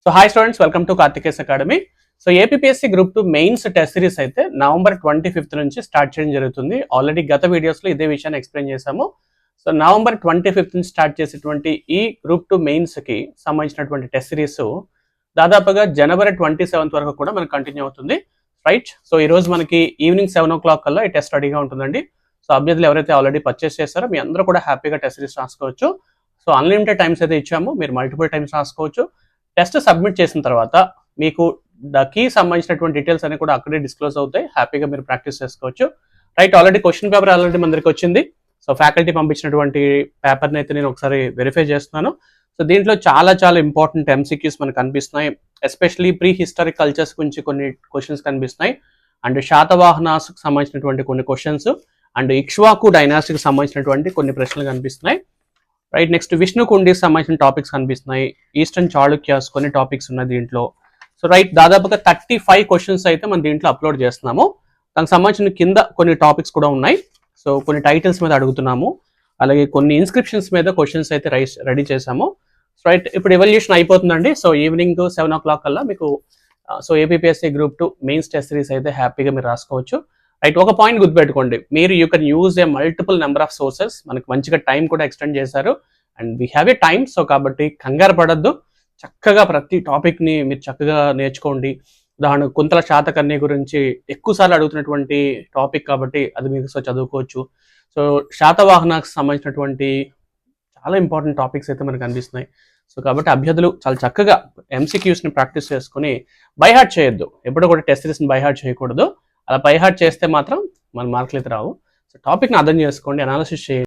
So hi students, welcome to Karthikeya's academy. So APSC group 2 mains test series అయితే November 25th నుంచి start చేయడం జరుగుతుంది. Already గత వీడియోస్లో ఇదే విషయాన్ని ఎక్స్ప్లెయిన్ చేశాము. సో నవంబర్ 25th నుంచి స్టార్ట్ చేసేటువంటి ఈ గ్రూప్ 2 మెయిన్స్కి సంబంధించినటువంటి టెస్ట్ సిరీస్ దాదాపుగా జనవరి 27th వరకు కూడా మనకు కంటిన్యూ అవుతుంది, రైట్? సో ఈరోజు మనకి ఈవినింగ్ 7 o'clock కల్లా ఈ టెస్ట్ రెడీగా ఉంటుందండి. సో అభ్యర్థులు ఎవరైతే ఆల్రెడీ పర్చేస్ చేస్తారో మీ అందరూ కూడా హ్యాపీగా టెస్ట్ సిరీస్ రాసుకోవచ్చు. సో అన్లిమిటెడ్ టైమ్స్ అయితే ఇచ్చాము, మీరు మల్టిపుల్ టైమ్స్ రాసుకోవచ్చు. టెస్ట్ సబ్మిట్ చేసిన తర్వాత మీకు కీ సంబంధించినటువంటి డీటెయిల్స్ అన్ని కూడా అక్కడే డిస్క్లోజ్ అవుతాయి, హ్యాపీగా మీరు ప్రాక్టీస్ చేసుకోవచ్చు, right? Already question paper already మన దగ్గరికి వచ్చింది. సో ఫ్యాకల్టీ పంపించినటువంటి పేపర్ని అయితే నేను ఒకసారి వెరిఫై చేస్తున్నాను. సో దీంట్లో చాలా చాలా ఇంపార్టెంట్ ఎంసీక్యూస్ మనకు కనిపిస్తున్నాయి. ఎస్పెషలీ ప్రీ హిస్టారిక్ కల్చర్స్ గురించి కొన్ని క్వశ్చన్స్ కనిపిస్తున్నాయి, అండ్ శాతవాహనాస్కి సంబంధించినటువంటి కొన్ని క్వశ్చన్స్, అండ్ ఇక్ష్వాకు డైనాస్టీకి సంబంధించినటువంటి కొన్ని ప్రశ్నలు కనిపిస్తున్నాయి, రైట్? నెక్స్ట్ విష్ణు కుండికి సంబంధించిన టాపిక్స్ కనిపిస్తున్నాయి, ఈస్టర్న్ చాళుక్యాస్ కొన్ని టాపిక్స్ ఉన్నాయి దీంట్లో. సో రైట్, దాదాపుగా 35 క్వశ్చన్స్ అయితే మనం దీంట్లో అప్లోడ్ చేస్తున్నాము. దానికి సంబంధించిన కింద కొన్ని టాపిక్స్ కూడా ఉన్నాయి. సో కొన్ని టైటిల్స్ మీద అడుగుతున్నాము, అలాగే కొన్ని ఇన్స్క్రిప్షన్స్ మీద క్వశ్చన్స్ అయితే రెడీ చేశాము. రైట్, ఇప్పుడు ఎవల్యూషన్ అయిపోతుందండి. సో ఈవినింగ్ 7 o'clock కల్లా మీకు so APSC group 2 mains test series అయితే హ్యాపీగా మీరు రాసుకోవచ్చు, రైట్? ఒక పాయింట్ గుర్తుపెట్టుకోండి, మీరు you can use a multiple number of sources. మనకు మంచిగా టైం కూడా ఎక్స్టెండ్ చేశారు, and we have a time. So కాబట్టి కంగారు పడద్దు, చక్కగా ప్రతి టాపిక్ని మీరు చక్కగా నేర్చుకోండి. ఉదాహరణకు కుంతల శాతకర్ణి గురించి ఎక్కువసార్లు అడుగుతున్నటువంటి టాపిక్ కాబట్టి అది మీకు సో చదువుకోవచ్చు. సో శాతవాహనకు సంబంధించినటువంటి చాలా ఇంపార్టెంట్ టాపిక్స్ అయితే మనకు కనిపిస్తున్నాయి. సో కాబట్టి అభ్యర్థులు చాలా చక్కగా ఎంసీక్యూస్ని ప్రాక్టీస్ చేసుకుని బైహార్ట్ చేయొద్దు, ఎప్పుడు కూడా టెస్ట్ సిరీస్ని బైహార్ట్ చేయకూడదు. అలా బైహార్ట్ చేస్తే మాత్రం మన మార్కులు అయితే రావు. సో టాపిక్ని అర్థం చేసుకోండి, అనాలిసిస్ చేయండి.